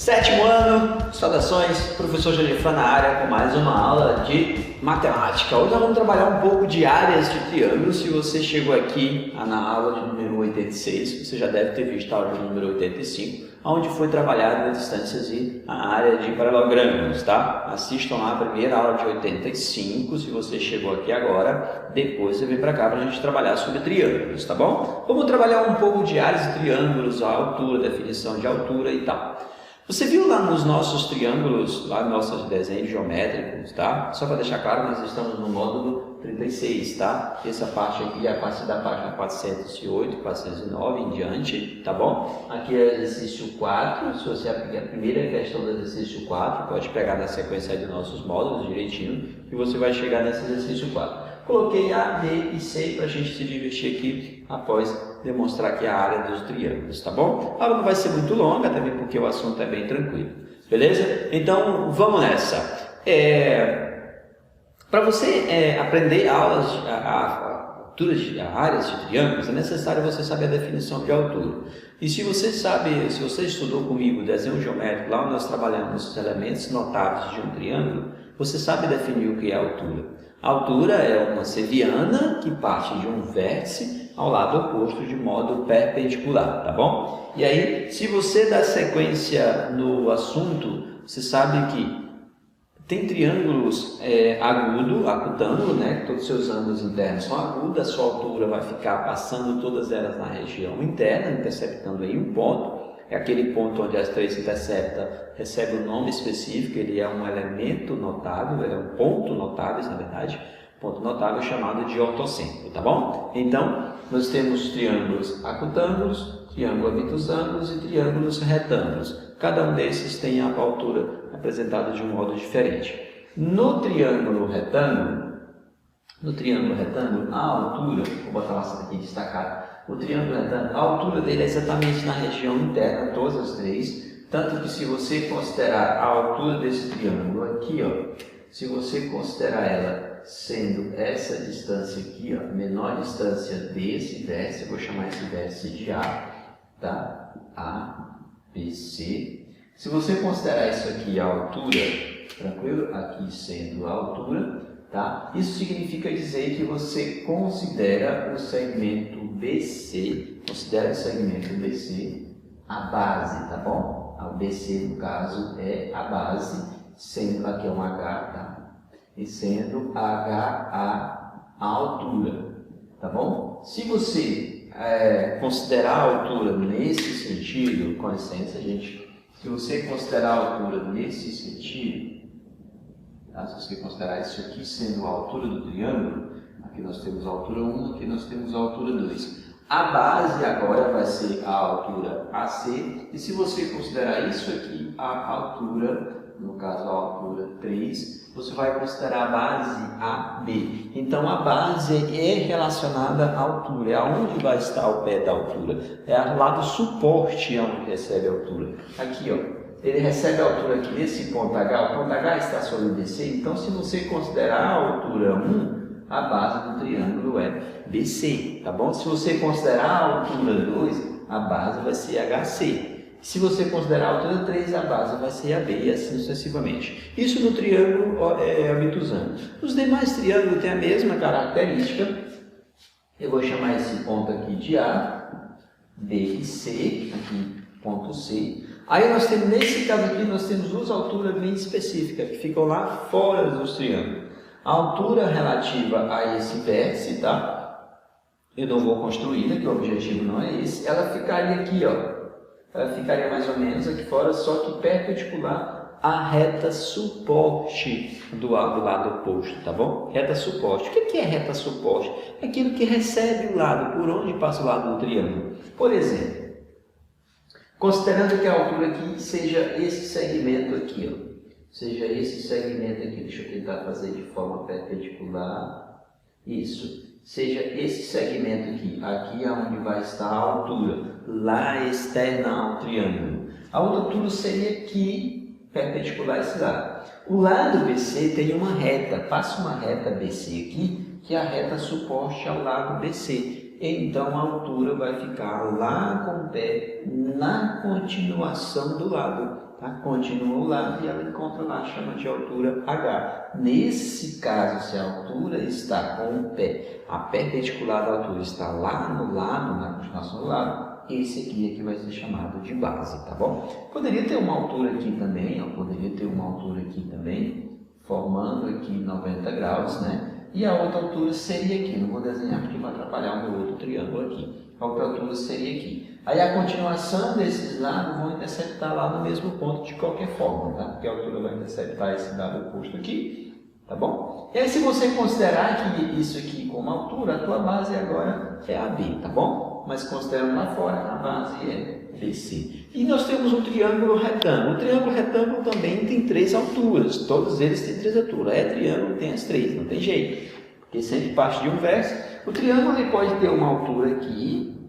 Sétimo ano, saudações, professor Janifran na área com mais uma aula de matemática. Hoje nós vamos trabalhar um pouco de áreas de triângulos. Se você chegou aqui na aula de número 86, você já deve ter visto a aula de número 85, onde foi trabalhada as distâncias e a área de paralelogramos, tá? Assistam lá a primeira aula de 85, se você chegou aqui agora, depois você vem para cá para a gente trabalhar sobre triângulos, tá bom? Vamos trabalhar um pouco de áreas de triângulos, a altura, definição de altura e tal. Você viu lá nos nossos triângulos, lá nos nossos desenhos geométricos, tá? Só para deixar claro, nós estamos no módulo 36, tá? Essa parte aqui é a parte da página 408, 409 em diante, tá bom? Aqui é o exercício 4, se você aplicar a primeira questão do exercício 4, pode pegar na sequência de nossos módulos direitinho e você vai chegar nesse exercício 4. Coloquei A, B e C para a gente se divertir aqui após demonstrar aqui a área dos triângulos, tá bom? A aula não vai ser muito longa, também porque o assunto é bem tranquilo, beleza? Então, vamos nessa. Para você aprender aulas, áreas de triângulos, é necessário você saber a definição de altura. E se você sabe, se você estudou comigo desenho geométrico, lá onde nós trabalhamos os elementos notáveis de um triângulo, você sabe definir o que é altura. A altura é uma seviana que parte de um vértice ao lado oposto de modo perpendicular, tá bom? E aí, se você dá sequência no assunto, você sabe que tem triângulos acutângulo, né? Todos os seus ângulos internos são agudos, a sua altura vai ficar passando todas elas na região interna, interceptando em um ponto. É aquele ponto onde as três interceptam, recebe um nome específico, ele é um elemento notável, é um ponto notável, na verdade, ponto notável chamado de ortocêntrico, tá bom? Então, nós temos triângulos acutângulos, triângulos obtusângulos e triângulos retângulos. Cada um desses tem a altura apresentada de um modo diferente. No triângulo retângulo, a altura, vou botar essa aqui destacada, o triângulo retângulo, a altura dele é exatamente na região interna, todas as três, tanto que se você considerar a altura desse triângulo aqui, ó, se você considerar ela sendo essa distância aqui, ó, menor distância desse vértice, eu vou chamar esse vértice de A, tá? A, B, C. Se você considerar isso aqui a altura, tranquilo? Aqui sendo a altura, tá? Isso significa dizer que você considera o segmento BC, a base, tá bom? A BC, no caso, é a base, sendo aqui é um H, tá? E sendo H a altura, tá bom? Se você considerar a altura nesse sentido, com licença, gente, se você considerar a altura nesse sentido, tá? Se você considerar isso aqui sendo a altura do triângulo, aqui nós temos a altura 1, aqui nós temos a altura 2. A base agora vai ser a altura AC, e se você considerar isso aqui a altura, no caso a altura 3, você vai considerar a base AB. Então a base é relacionada à altura, é aonde vai estar o pé da altura, é ao lado suporte onde recebe a altura. Aqui, ó. Ele recebe a altura aqui nesse ponto H, o ponto H está sobre o BC, então se você considerar a altura 1, a base do triângulo é BC, tá bom? Se você considerar a altura 2, a base vai ser HC. Se você considerar a altura 3, a base vai ser AB e assim sucessivamente. Isso no triângulo obtusângulo. Os demais triângulos têm a mesma característica. Eu vou chamar esse ponto aqui de A, B e C, aqui ponto C. Aí nós temos, nesse caso aqui, nós temos duas alturas bem específicas, que ficam lá fora dos triângulos. A altura relativa a esse vértice, tá? Eu não vou construí-la, que o objetivo não é esse. Ela ficaria aqui, ó. Ela ficaria mais ou menos aqui fora, só que perpendicular à reta suporte do lado oposto, tá bom? Reta suporte. O que é reta suporte? É aquilo que recebe o lado, por onde passa o lado do triângulo. Por exemplo, considerando que a altura aqui seja esse segmento aqui, ó. Seja esse segmento aqui, deixa eu tentar fazer de forma perpendicular, isso, seja esse segmento aqui, aqui é onde vai estar a altura, lá externa ao triângulo. A outra altura seria aqui, perpendicular a esse lado. O lado BC tem uma reta, passa uma reta BC aqui, que é a reta suporte ao lado BC. Então a altura vai ficar lá com o pé na continuação do lado. tá? Continua o lado e ela encontra lá, chama de altura H. Nesse caso, se a altura está com o pé, a perpendicular da altura está lá no lado, na continuação do lado, esse aqui é que vai ser chamado de base, tá bom? Poderia ter uma altura aqui também, ó, poderia ter uma altura aqui também, formando aqui 90 graus, né? E a outra altura seria aqui, não vou desenhar porque vai atrapalhar o meu outro triângulo aqui. A outra altura seria aqui. Aí a continuação desses lados vão interceptar lá no mesmo ponto de qualquer forma, tá? Porque a altura vai interceptar esse lado oposto aqui, tá bom? E aí se você considerar que isso aqui como altura, a tua base agora é AB, tá bom? Mas considerando lá fora, a base é BC. E nós temos um triângulo retângulo. O triângulo retângulo também tem 3 alturas. Todos eles têm 3 alturas. É triângulo, tem as 3, não tem jeito. Porque sempre parte de um verso. O triângulo ele pode ter uma altura aqui,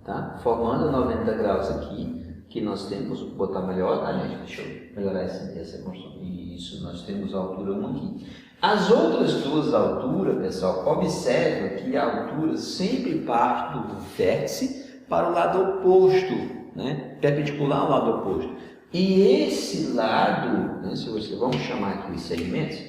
tá? Formando 90 graus aqui, que nós temos, vou botar melhor, tá, gente? Deixa eu melhorar essa construção. Isso, nós temos a altura 1 aqui. As outras duas alturas, pessoal, observa que a altura sempre parte do vértice para o lado oposto, né? Perpendicular ao lado oposto. E esse lado, né, se você, vamos chamar aqui os segmentos,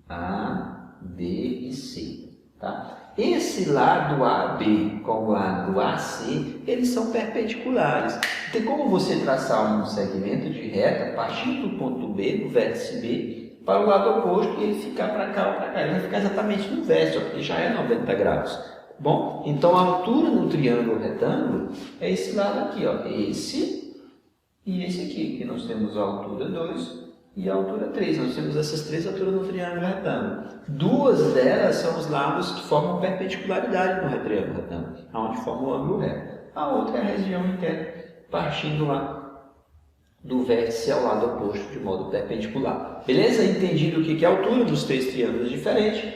A, B e C. Tá? Esse lado AB com o lado AC, eles são perpendiculares. Tem como você traçar um segmento de reta partindo do ponto B, do vértice B, para o lado oposto e ele ficar para cá ou para cá. Ele vai ficar exatamente no vértice, porque já é 90 graus. Bom, então a altura no triângulo retângulo é esse lado aqui, ó, esse e esse aqui, que nós temos a altura 2 e a altura 3. Nós temos essas 3 alturas no triângulo retângulo. 2 delas são os lados que formam perpendicularidade no triângulo retângulo, onde forma o ângulo reto. A outra é a região interna, partindo lá do vértice ao lado oposto de modo perpendicular. Beleza? Entendido o que é a altura dos 3 triângulos diferentes,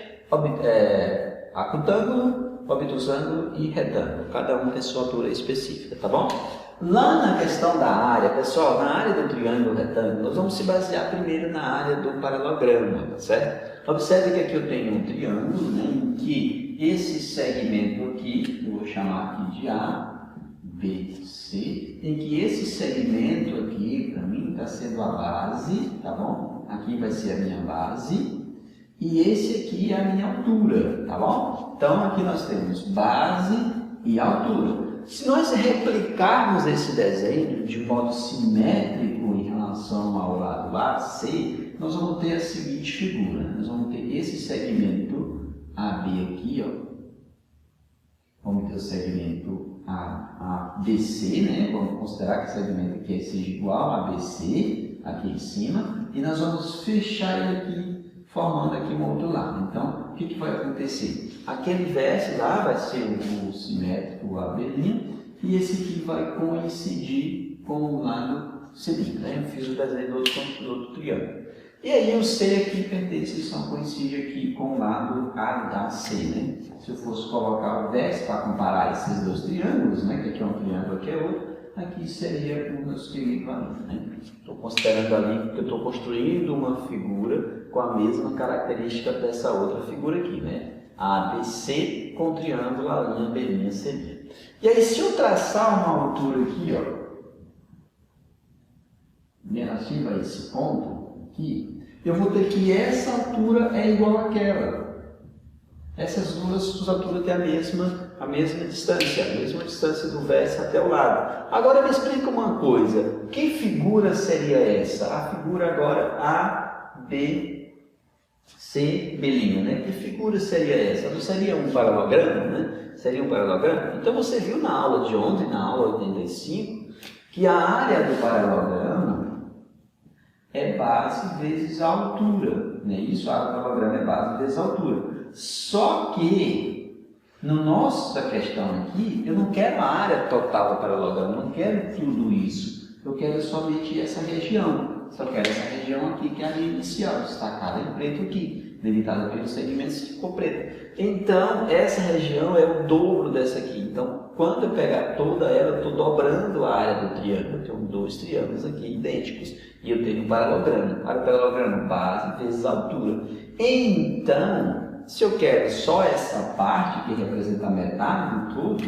acutângulo, obtusângulo e retângulo. Cada um tem sua altura específica, tá bom? Lá na questão da área, pessoal, na área do triângulo retângulo, nós vamos se basear primeiro na área do paralelogramo, tá certo? Observe que aqui eu tenho um triângulo, né, em que esse segmento aqui, eu vou chamar aqui de A, B, C, em que esse segmento aqui, para mim, está sendo a base, tá bom? Aqui vai ser a minha base. E esse aqui é a minha altura, tá bom? Então, aqui nós temos base e altura. Se nós replicarmos esse desenho de modo simétrico em relação ao lado AC, nós vamos ter a seguinte figura. Nós vamos ter esse segmento AB aqui, ó. Vamos ter o segmento ABC, né? Vamos considerar que o segmento aqui seja igual a ABC, aqui em cima. E nós vamos fechar ele aqui, formando aqui um outro lado. Então, o que vai acontecer? Aquele vértice lá vai ser o simétrico, o AB', e esse aqui vai coincidir com o lado C', né? Eu fiz o desenho do outro triângulo. E aí o C aqui pertence, só coincide aqui com o lado AC, né? Se eu fosse colocar o vértice para comparar esses 2 triângulos, né? Que aqui é um triângulo, aqui é outro, aqui seria o meu querido ali, né? Estou considerando ali que eu estou construindo uma figura com a mesma característica dessa outra figura aqui, né? ABC com triângulo, a linha B', C'. E aí, se eu traçar uma altura aqui, ó, relativa a esse ponto aqui, eu vou ter que essa altura é igual àquela. Essas duas alturas têm a mesma distância do vértice até o lado. Agora me explica uma coisa, que figura seria essa? A figura agora ABC', né? Que figura seria essa? Não seria um paralelogramo, né? Seria um paralelogramo? Então você viu na aula de ontem, na aula 85, que a área do paralelogramo é base vezes a altura, né? Isso, a área do paralelogramo é base vezes a altura. Só que, na nossa questão aqui, eu não quero a área total do paralelogramo, eu não quero tudo isso. Eu quero somente essa região. Só quero essa região aqui, que é a linha inicial, destacada em preto aqui, delimitada pelos segmentos que ficou preto. Então, essa região é o dobro dessa aqui. Então, quando eu pegar toda ela, eu estou dobrando a área do triângulo. Eu tenho 2 triângulos aqui idênticos. E eu tenho um paralelogramo. Para o paralelogramo, base vezes altura. Então, se eu quero só essa parte, que representa a metade do todo,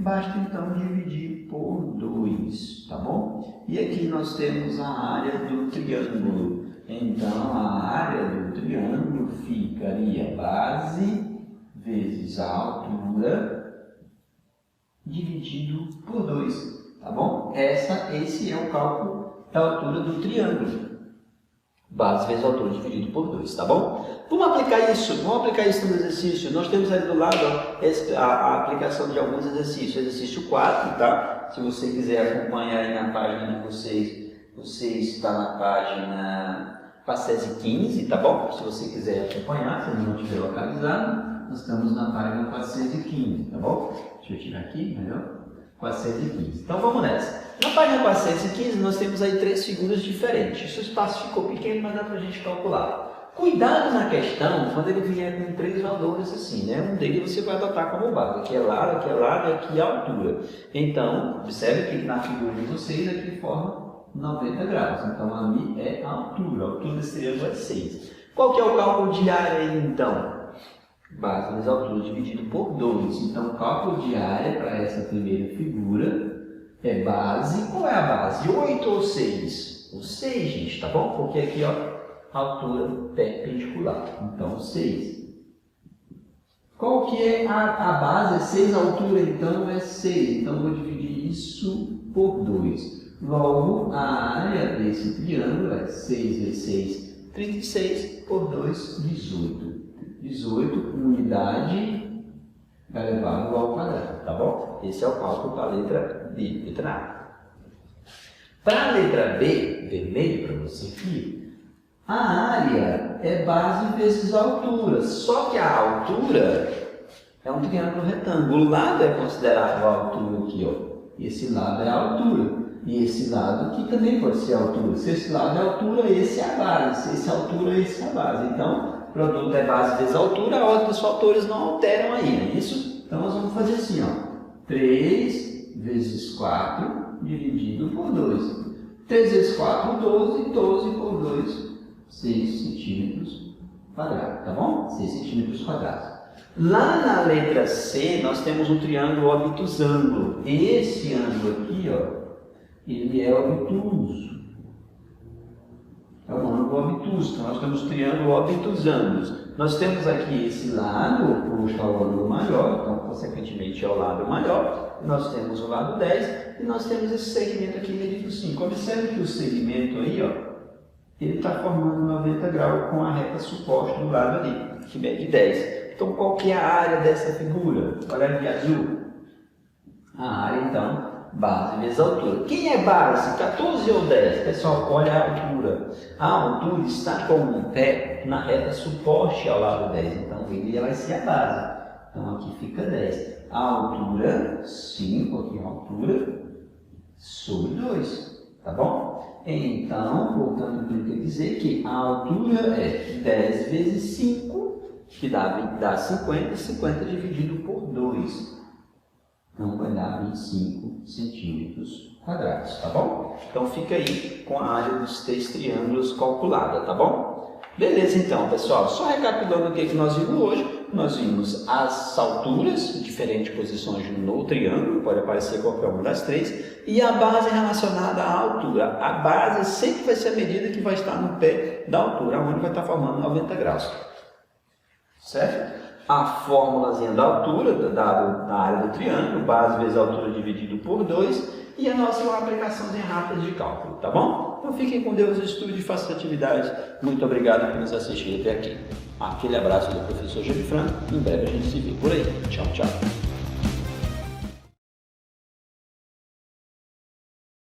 basta então dividir por 2, tá bom? E aqui nós temos a área do triângulo. Então, a área do triângulo ficaria base vezes a altura dividido por 2, tá bom? Esse é o cálculo da altura do triângulo. Base vezes a altura dividido por 2, tá bom? Vamos aplicar isso no exercício. Nós temos ali do lado ó, a aplicação de alguns exercícios. Exercício 4, tá? Se você quiser acompanhar aí na página de vocês, você está na página Passese 15, tá bom? Se você quiser acompanhar, se não estiver localizado, nós estamos na página 415, tá bom? Deixa eu tirar aqui, melhor. 415. Então vamos nessa. Na página 415 nós temos aí 3 figuras diferentes. O espaço ficou pequeno, mas dá para a gente calcular. Cuidado na questão quando ele vier com 3 valores assim, né? Um deles você vai adotar como base. Aqui é lado e aqui é a altura. Então, observe que na figura de vocês aqui forma 90 graus. Então ali é a altura. A altura desse triângulo é 6. Qual que é o cálculo de área aí então? Base vezes altura dividido por 2. Então, o cálculo de área para essa primeira figura é base. Qual é a base? 8 ou 6? O 6, gente, tá bom? Porque aqui, ó, altura perpendicular. Então, 6. Qual que é a base? É 6, a altura, então, é 6. Então, eu vou dividir isso por 2. Logo, a área desse triângulo é 6 vezes 6, 36, por 2, 18. 18 unidade elevado ao quadrado, tá bom? Esse é o cálculo para a letra B, letra A. Para a letra B, vermelho para você aqui, a área é base vezes a altura, só que a altura é um triângulo retângulo. O lado é considerado a altura aqui, ó. Esse lado é a altura. E esse lado aqui também pode ser a altura. Se esse lado é a altura, esse é a base. Se esse é a altura, esse é a base. Então, o produto é base vezes altura, a ordem dos fatores não alteram aí, não é isso? Então, nós vamos fazer assim, ó. 3 vezes 4 dividido por 2. 3 vezes 4, 12. 12 por 2, 6 centímetros quadrados, tá bom? 6 centímetros quadrados. Lá na letra C, nós temos um triângulo obtusângulo. Esse ângulo aqui, ó, ele é obtuso. É um ângulo obtuso. Então, nós temos triângulo obtusângulos. Nós temos aqui esse lado oposto ao ângulo maior, então, consequentemente, é o lado maior. Nós temos o lado 10 e nós temos esse segmento aqui medido 5. Observe que o segmento aí, ó, ele está formando 90 graus com a reta suposta do lado ali, que mede 10. Então, qual que é a área dessa figura? Olha ali, azul. A área, então, base vezes altura. Quem é base? 14 ou 10? Pessoal, olha a altura. A altura está com o pé na reta suposta ao lado 10. Então, ele vai ser a base. Então, aqui fica 10. A altura, 5, aqui a altura, sobre 2. Tá bom? Então, voltando para o que eu dizer que a altura é 10 vezes 5, que dá 50. 50 dividido por 2. Então, vai dar 25 centímetros quadrados, tá bom? Então, fica aí com a área dos 3 triângulos calculada, tá bom? Beleza, então, pessoal. Só recapitulando o que nós vimos hoje. Nós vimos as alturas, diferentes posições no triângulo, pode aparecer qualquer uma das 3, e a base relacionada à altura. A base sempre vai ser a medida que vai estar no pé da altura, onde vai estar formando 90 graus. Certo? A fórmulazinha da altura, da área do triângulo, base vezes altura dividido por 2, e a nossa aplicaçãozinha rápida de cálculo, tá bom? Então fiquem com Deus, estude e façam atividade. Muito obrigado por nos assistir até aqui. Aquele abraço do professor Júlio Franco, em breve a gente se vê por aí. Tchau, tchau.